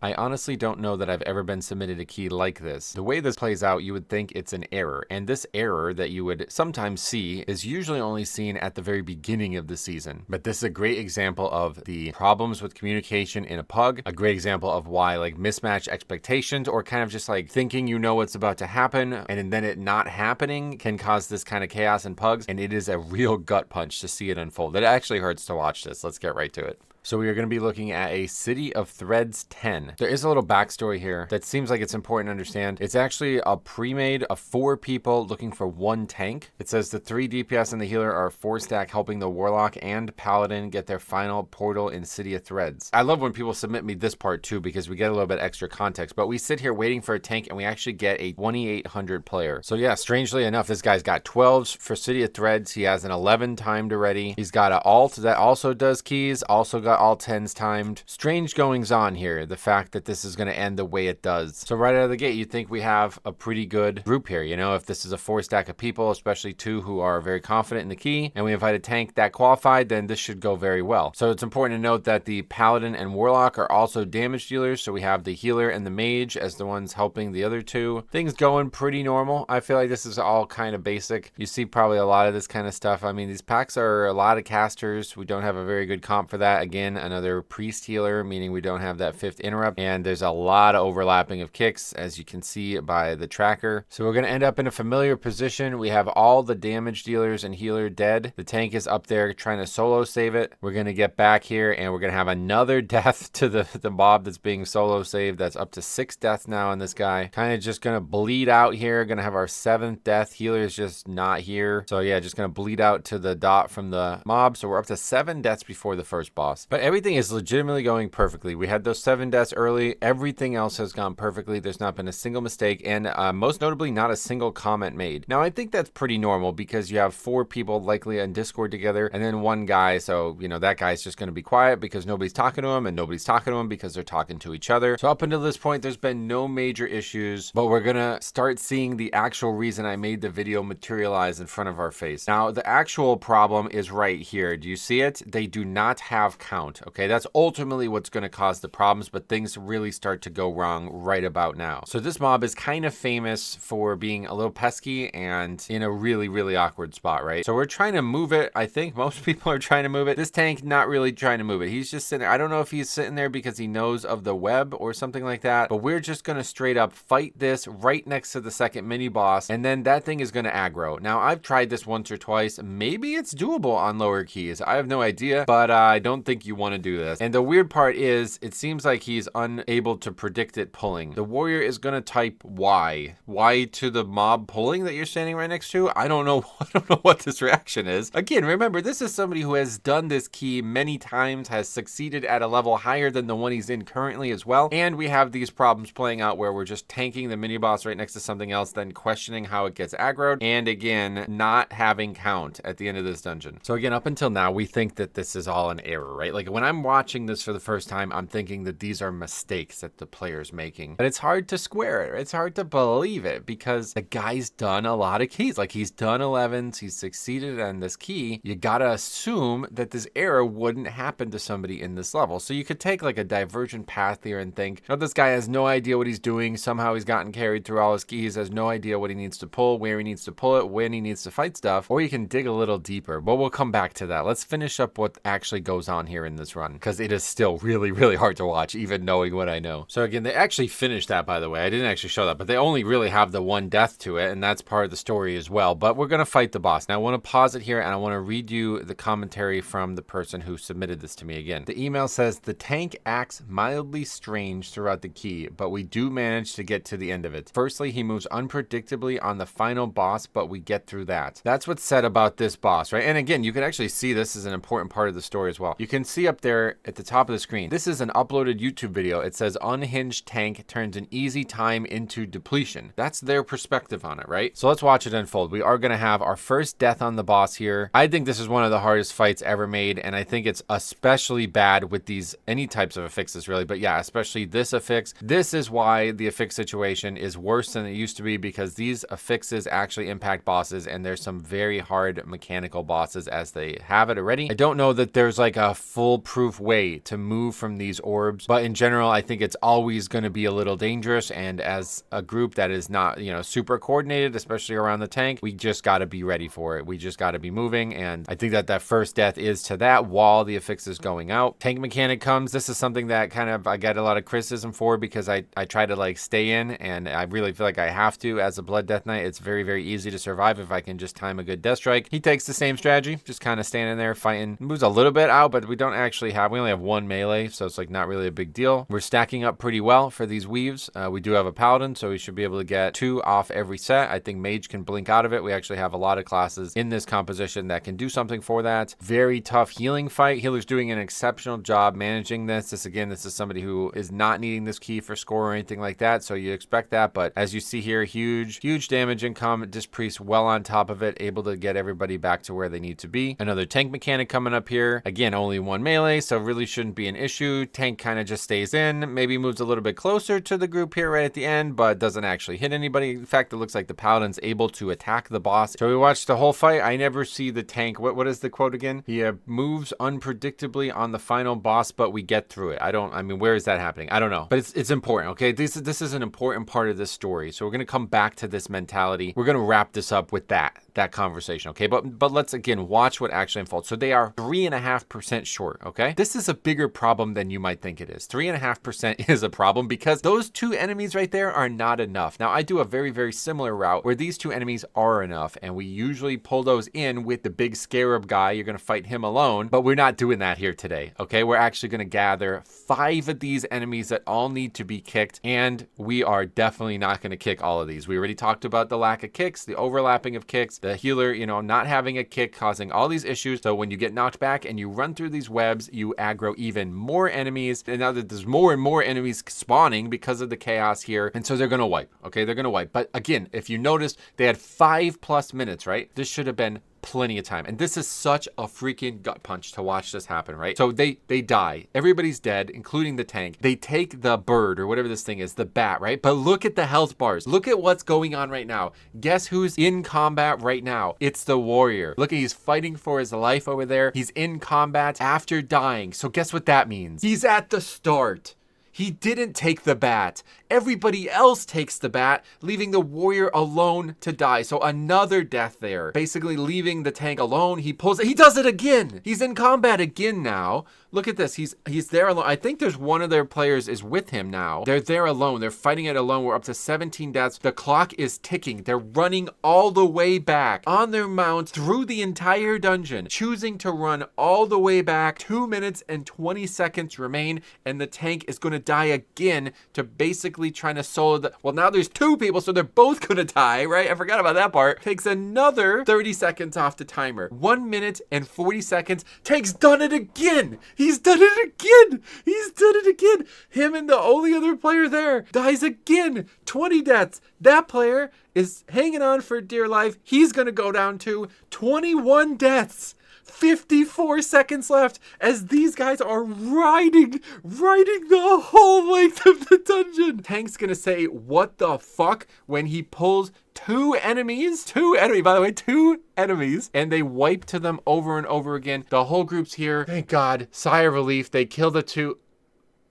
I honestly don't know that I've ever been submitted a key like this. The way this plays out, you would think it's an error, and this error that you would sometimes see is usually only seen at the very beginning of the season. But this is a great example of the problems with communication in a pug, a great example of why like mismatched expectations or kind of just like thinking you know what's about to happen and then it not happening can cause this kind of chaos in pugs, and it is a real gut punch to see it unfold. It actually hurts to watch this. Let's get right to it. So we are going to be looking at a City of Threads 10. There is a little backstory here that seems like it's important to understand. It's actually a pre-made of 4 people looking for 1 tank. It says the 3 DPS and the healer are 4 stack, helping the Warlock and Paladin get their final portal in City of Threads. I love when people submit me this part too because we get a little bit extra context, but we sit here waiting for a tank and we actually get a 2800 player. So yeah, strangely enough, this guy's got 12s for City of Threads. He has an 11 timed already. He's got an alt that also does keys, also got all 10s timed. Strange goings on here, the fact that this is going to end the way it does. So right out of the gate, you think we have a pretty good group here. You know, if this is a 4 stack of people, especially 2 who are very confident in the key, and we invite a tank that qualified, then this should go very well. So it's important to note that the Paladin and Warlock are also damage dealers. So we have the healer and the mage as the ones helping the other 2. Things going pretty normal. I feel like this is all kind of basic. You see probably a lot of this kind of stuff. I mean, these packs are a lot of casters. We don't have a very good comp for that. Again, another priest healer, meaning we don't have that 5th interrupt, and there's a lot of overlapping of kicks as you can see by the tracker. So we're going to end up in a familiar position. We have all the damage dealers and healer dead. The tank is up there trying to solo save it. We're going to get back here and we're going to have another death to the mob that's being solo saved. That's up to 6 deaths now on this guy. Kind of just going to bleed out here. Going to have our 7th death. Healer is just not here. So yeah, just going to bleed out to the dot from the mob. So we're up to 7 deaths before the first boss. But everything is legitimately going perfectly. We had those 7 deaths early. Everything else has gone perfectly. There's not been a single mistake, and most notably, not a single comment made. Now, I think that's pretty normal because you have 4 people likely on Discord together, and then 1 guy. So, you know, that guy's just going to be quiet because nobody's talking to him, and nobody's talking to him because they're talking to each other. So up until this point, there's been no major issues, but we're going to start seeing the actual reason I made the video materialize in front of our face. Now, the actual problem is right here. Do you see it? They do not have count, okay? That's ultimately what's going to cause the problems, but things really start to go wrong right about now. So this mob is kind of famous for being a little pesky and in a really, really awkward spot, right? So we're trying to move it. I think most people are trying to move it. This tank, not really trying to move it. He's just sitting there. I don't know if he's sitting there because he knows of the web or something like that, but we're just going to straight up fight this right next to the second mini boss, and then that thing is going to aggro. Now, I've tried this once or twice. Maybe it's doable on lower keys. I have no idea, but I don't think you want to do this. And the weird part is it seems like he's unable to predict it pulling. The warrior is going to type Y. Y to the mob pulling that you're standing right next to? I don't know. I don't know what this reaction is. Again, remember, this is somebody who has done this key many times, has succeeded at a level higher than the one he's in currently as well. And we have these problems playing out where we're just tanking the mini boss right next to something else, then questioning how it gets aggroed. And again, not having count at the end of this dungeon. So again, up until now, we think that this is all an error, right? Like when I'm watching this for the first time, I'm thinking that these are mistakes that the player's making. But it's hard to square it. It's hard to believe it because the guy's done a lot of keys. Like he's done 11s. He's succeeded on this key. You gotta assume that this error wouldn't happen to somebody in this level. So you could take like a divergent path here and think, oh, this guy has no idea what he's doing. Somehow he's gotten carried through all his keys, has no idea what he needs to pull, where he needs to pull it, when he needs to fight stuff. Or you can dig a little deeper, but we'll come back to that. Let's finish up what actually goes on here in this run because it is still really, really hard to watch, even knowing what I know. So again, they actually finished that, by the way. I didn't actually show that, but they only really have the 1 death to it, and that's part of the story as well. But we're going to fight the boss. Now, I want to pause it here, and I want to read you the commentary from the person who submitted this to me again. The email says, the tank acts mildly strange throughout the key, but we do manage to get to the end of it. Firstly, he moves unpredictably on the final boss, but we get through that. That's what's said about this boss, right? And again, you can actually see this is an important part of the story as well. You can see up there at the top of the screen, this is an uploaded YouTube video. It says unhinged tank turns an easy time into depletion. That's their perspective on it, right? So let's watch it unfold. We are going to have our first death on the boss here. I think this is one of the hardest fights ever made, and I think it's especially bad with these, any types of affixes really, but yeah, especially this affix. This is why the affix situation is worse than it used to be, because these affixes actually impact bosses, and there's some very hard mechanical bosses as they have it already. I don't know that there's like a full foolproof way to move from these orbs. But in general, I think it's always going to be a little dangerous. And as a group that is not, super coordinated, especially around the tank, we just got to be ready for it. We just got to be moving. And I think that first death is to that while the affix is going out. Tank mechanic comes. This is something that kind of I get a lot of criticism for because I try to like stay in, and I really feel like I have to as a Blood Death Knight. It's very, very easy to survive if I can just time a good death strike. He takes the same strategy, just kind of standing there fighting. Moves a little bit out, but we only have one melee, so it's like not really a big deal. We're stacking up pretty well for these weaves. We do have a paladin, so we should be able to get 2 off every set. I think mage can blink out of it. We actually have a lot of classes in this composition that can do something for that. Very tough healing fight. Healer's doing an exceptional job managing this. This is somebody who is not needing this key for score or anything like that, so you expect that. But as you see here, huge damage income. Disc Priest well on top of it, able to get everybody back to where they need to be. Another tank mechanic coming up here. Again, only one melee, so really shouldn't be an issue. Tank kind of just stays in, maybe moves a little bit closer to the group here right at the end, but doesn't actually hit anybody. In fact, it looks like the paladin's able to attack the boss. So we watched the whole fight. I never see the tank. What is the quote again? He moves unpredictably on the final boss, but we get through it. Where is that happening? I don't know, but it's important. Okay, this is an important part of this story. So we're gonna come back to this mentality. We're gonna wrap this up with that conversation. Okay, but let's again watch what actually unfolds. So they are 3.5% short. Okay, this is a bigger problem than you might think it is. 3.5% is a problem because those 2 enemies right there are not enough. Now I do a very, very similar route where these 2 enemies are enough, and we usually pull those in with the big scarab guy. You're gonna fight him alone, but we're not doing that here today. Okay, we're actually gonna gather 5 of these enemies that all need to be kicked, and we are definitely not gonna kick all of these. We already talked about the lack of kicks, the overlapping of kicks, the healer, not having a kick causing all these issues. So when you get knocked back and you run through these webs, you aggro even more enemies. And now that there's more and more enemies spawning because of the chaos here. And so they're going to wipe. Okay, they're going to wipe. But again, if you noticed, they had 5+ minutes, right? This should have been plenty of time. And this is such a freaking gut punch to watch this happen, right? So they die. Everybody's dead, including the tank. They take the bird or whatever this thing is, the bat, right? But look at the health bars. Look at what's going on right now. Guess who's in combat right now? It's the warrior. Look, he's fighting for his life over there. He's in combat after dying. So guess what that means? He's at the start. He didn't take the bat. Everybody else takes the bat, leaving the warrior alone to die. So another death there. Basically leaving the tank alone. He pulls it. He does it again. He's in combat again now. Look at this. He's there alone. I think there's one of their players is with him now. They're there alone. They're fighting it alone. We're up to 17 deaths. The clock is ticking. They're running all the way back on their mounts through the entire dungeon, choosing to run all the way back. 2 minutes and 20 seconds remain, and the tank is going to die again to basically trying to solo the... Well, now there's 2 people, so they're both going to die, right? I forgot about that part. Takes another 30 seconds off the timer. 1 minute and 40 seconds. Tank's done it again. He's done it again. He's done it again. Him and the only other player there dies again. 20 deaths. That player is hanging on for dear life. He's going to go down to 21 deaths. 54 seconds left as these guys are riding the whole length of the dungeon. Tank's gonna say, what the fuck, when he pulls 2 enemies, by the way, 2 enemies, and they wipe to them over and over again. The whole group's here. Thank God. Sigh of relief. They kill the 2.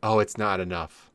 Oh, it's not enough.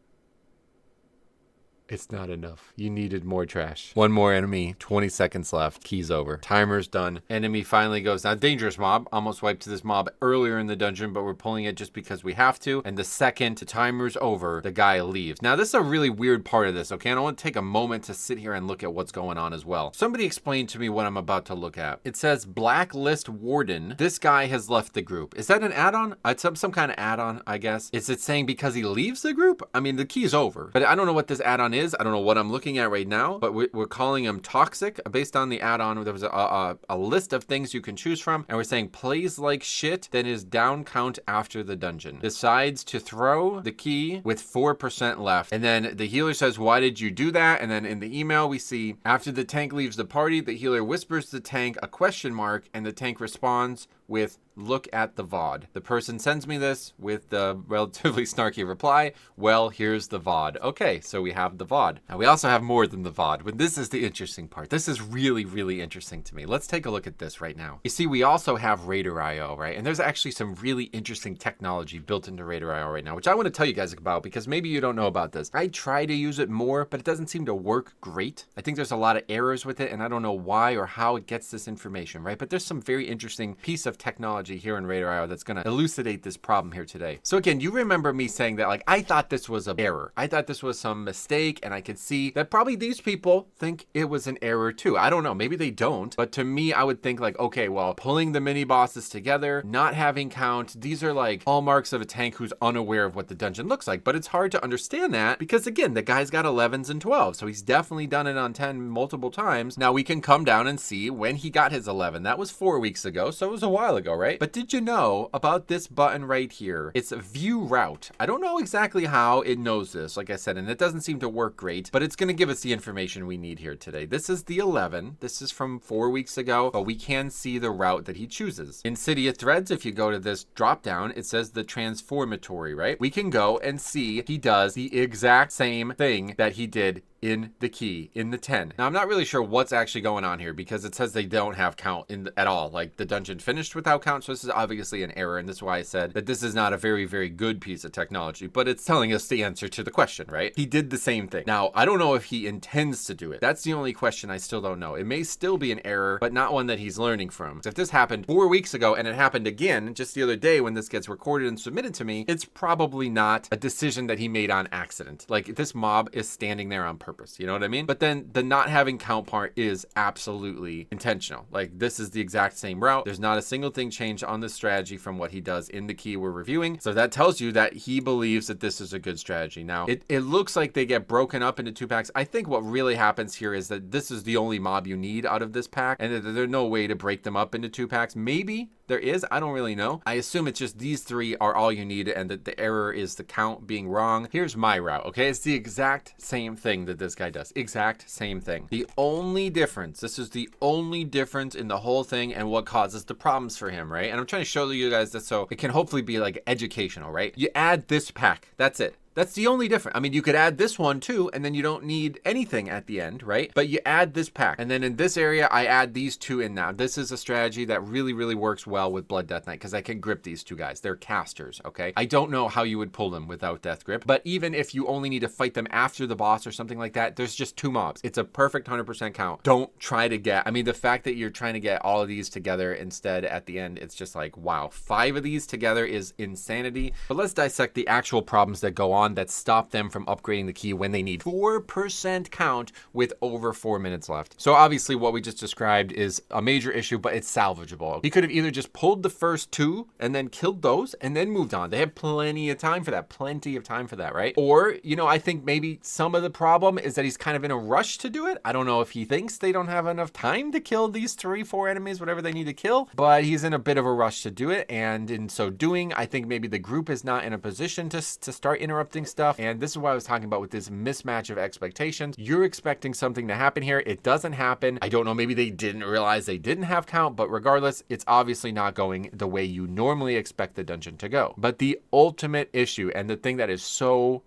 It's not enough. You needed more trash. 1 more enemy, 20 seconds left. Key's over. Timer's done. Enemy finally goes down. Dangerous mob. Almost wiped to this mob earlier in the dungeon, but we're pulling it just because we have to. And the second the timer's over, the guy leaves. Now, this is a really weird part of this, okay? And I want to take a moment to sit here and look at what's going on as well. Somebody explain to me what I'm about to look at. It says Blacklist Warden. This guy has left the group. Is that an add-on? It's some kind of add-on, I guess. Is it saying because he leaves the group? I mean, the key's over, but I don't know what this add-on is. I don't know what I'm looking at right now, but we're calling him toxic based on the add-on. There was a list of things you can choose from, and we're saying plays like shit, then is down count after the dungeon. Decides to throw the key with 4% left. And then the healer says, why did you do that? And then in the email we see, after the tank leaves the party, the healer whispers to the tank a question mark, and the tank responds with look at the VOD. The person sends me this with the relatively snarky reply, well, here's the VOD. Okay, so we have the VOD. Now we also have more than the VOD, but this is the interesting part. This is really, really interesting to me. Let's take a look at this right now. You see, we also have Raider.io, right? And there's actually some really interesting technology built into Raider.io right now, which I want to tell you guys about because maybe you don't know about this. I try to use it more, but it doesn't seem to work great. I think there's a lot of errors with it, and I don't know why or how it gets this information, right? But there's some very interesting piece of technology here in Raider.io that's going to elucidate this problem here today. So again, you remember me saying that, like, I thought this was an error. I thought this was some mistake, and I could see that probably these people think it was an error too. I don't know. Maybe they don't. But to me, I would think like, okay, well, pulling the mini bosses together, not having count, these are like hallmarks of a tank who's unaware of what the dungeon looks like. But it's hard to understand that because, again, the guy's got 11s and 12s. So he's definitely done it on 10 multiple times. Now we can come down and see when he got his 11. That was 4 weeks ago. So it was a while ago, right? But did you know about this button right here? It's view route. I don't know exactly how it knows this, like I said, and it doesn't seem to work great, but it's going to give us the information we need here today. This is the 11. This is from 4 weeks ago, but we can see the route that he chooses. In Cydia threads, if you go to this drop down, it says the transformatory, right? We can go and see he does the exact same thing that he did in the key, in the 10. Now, I'm not really sure what's actually going on here because it says they don't have count at all. Like, the dungeon finished without count, so this is obviously an error, and this is why I said that this is not a very, very good piece of technology, but it's telling us the answer to the question, right? He did the same thing. Now, I don't know if he intends to do it. That's the only question I still don't know. It may still be an error, but not one that he's learning from. So if this happened 4 weeks ago and it happened again just the other day when this gets recorded and submitted to me, it's probably not a decision that he made on accident. Like, this mob is standing there on purpose. You know what I mean? But then the not having count part is absolutely intentional. Like, this is the exact same route. There's not a single thing changed on this strategy from what he does in the key we're reviewing. So that tells you that he believes that this is a good strategy. Now, it looks like they get broken up into 2 packs. I think what really happens here is that this is the only mob you need out of this pack, and that there's no way to break them up into 2 packs. Maybe there is. I don't really know. I assume it's just these 3 are all you need, and that the error is the count being wrong. Here's my route, okay? It's the exact same thing that this guy does. Exact same thing. The only difference, this is the only difference in the whole thing and what causes the problems for him, right? And I'm trying to show you guys this so it can hopefully be like educational, right? You add this pack. That's it. That's the only difference. I mean, you could add this one too, and then you don't need anything at the end, right? But you add this pack. And then in this area, I add these 2 in now. This is a strategy that really, really works well with Blood Death Knight because I can grip these 2 guys. They're casters, okay? I don't know how you would pull them without Death Grip, but even if you only need to fight them after the boss or something like that, there's just 2 mobs. It's a perfect 100% count. Don't try to get, I mean, the fact that you're trying to get all of these together instead at the end, it's just like, wow, 5 of these together is insanity. But let's dissect the actual problems that go on that stop them from upgrading the key when they need 4% count with over 4 minutes left. So obviously what we just described is a major issue, but it's salvageable. He could have either just pulled the first 2 and then killed those and then moved on. They have plenty of time for that, right? Or, you know, I think maybe some of the problem is that he's kind of in a rush to do it. I don't know if he thinks they don't have enough time to kill these 3-4 enemies, whatever they need to kill, but he's in a bit of a rush to do it. And in so doing, I think maybe the group is not in a position to start interrupting stuff. And this is what I was talking about with this mismatch of expectations. You're expecting something to happen here. It doesn't happen. I don't know. Maybe they didn't realize they didn't have count, but regardless, it's obviously not going the way you normally expect the dungeon to go. But the ultimate issue, and the thing that is so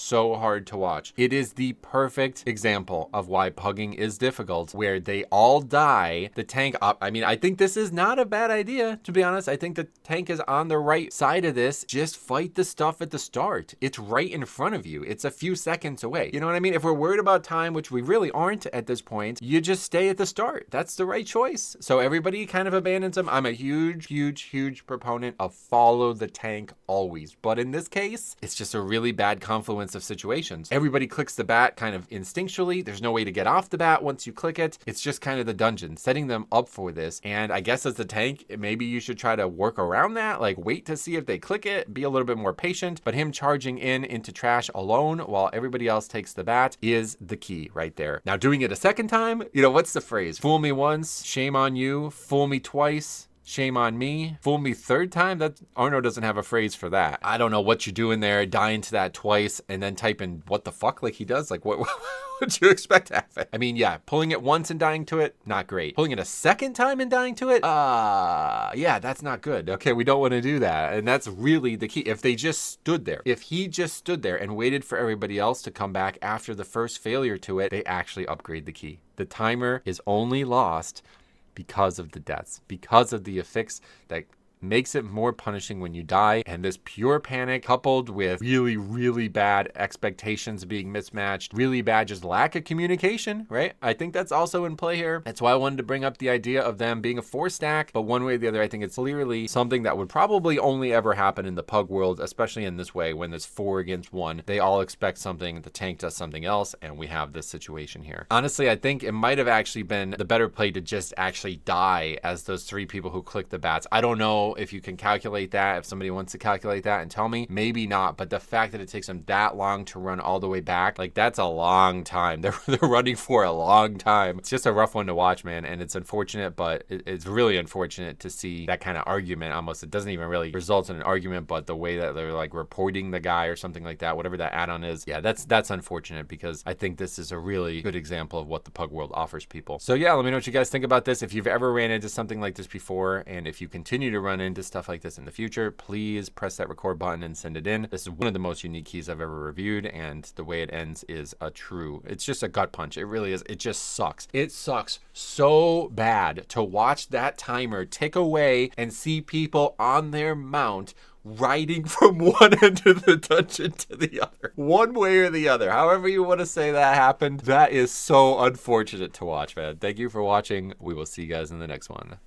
hard to watch, it is the perfect example of why pugging is difficult, where they all die. The tank, I mean, I think this is not a bad idea, to be honest. I think the tank is on the right side of this. Just fight the stuff at the start. It's right in front of you. It's a few seconds away. You know what I mean? If we're worried about time, which we really aren't at this point, you just stay at the start. That's the right choice. So everybody kind of abandons them. I'm a huge proponent of follow the tank always. But in this case, it's just a really bad confluence of situations. Everybody clicks the bat kind of instinctually. There's no way to get off the bat once you click it. It's just kind of the dungeon setting them up for this. And I guess as the tank, maybe you should try to work around that. Like, wait to see if they click it, be a little bit more patient. But him charging into trash alone while everybody else takes the bat is the key right there. Now, doing it a second time, you know, what's the phrase? Fool me once, shame on you. Fool me twice, Shame on me. Fool me third time? That Arno doesn't have a phrase for that. I don't know what you're doing there, dying to that twice and then typing what the fuck like he does. Like what would you expect to happen? I mean, yeah, pulling it once and dying to it, not great. Pulling it a second time and dying to it, yeah, that's not good. Okay, we don't want to do that. And that's really the key. If they just stood there, if he just stood there and waited for everybody else to come back after the first failure to it, they actually upgrade the key. The timer is only lost because of the deaths, because of the affix that makes it more punishing when you die. And this pure panic coupled with really, really bad expectations being mismatched, really bad just lack of communication, right? I think that's also in play here. That's why I wanted to bring up the idea of them being a 4-stack, but one way or the other, I think it's clearly something that would probably only ever happen in the pug world, especially in this way when there's 4 against 1. They all expect something, the tank does something else, and we have this situation here. Honestly, I think it might have actually been the better play to just actually die as those 3 people who click the bats. I don't know if you can calculate that, if somebody wants to calculate that and tell me, maybe not, but the fact that it takes them that long to run all the way back, like that's a long time. They're running for a long time. It's just a rough one to watch, man, and it's unfortunate, but it's really unfortunate to see that kind of argument. Almost, it doesn't even really result in an argument, but the way that they're like reporting the guy or something like that, whatever that add-on is, yeah, that's unfortunate, because I think this is a really good example of what the pug world offers people. So yeah, let me know what you guys think about this. If you've ever ran into something like this before, and if you continue to run into stuff like this in the future, please press that record button and send it in. This is one of the most unique keys I've ever reviewed, and the way it ends is it's just a gut punch. It really is. It just sucks. It sucks so bad to watch that timer tick away and see people on their mount riding from one end of the dungeon to the other, one way or the other, however you want to say that happened. That is so unfortunate to watch, man. Thank you for watching. We will see you guys in the next one.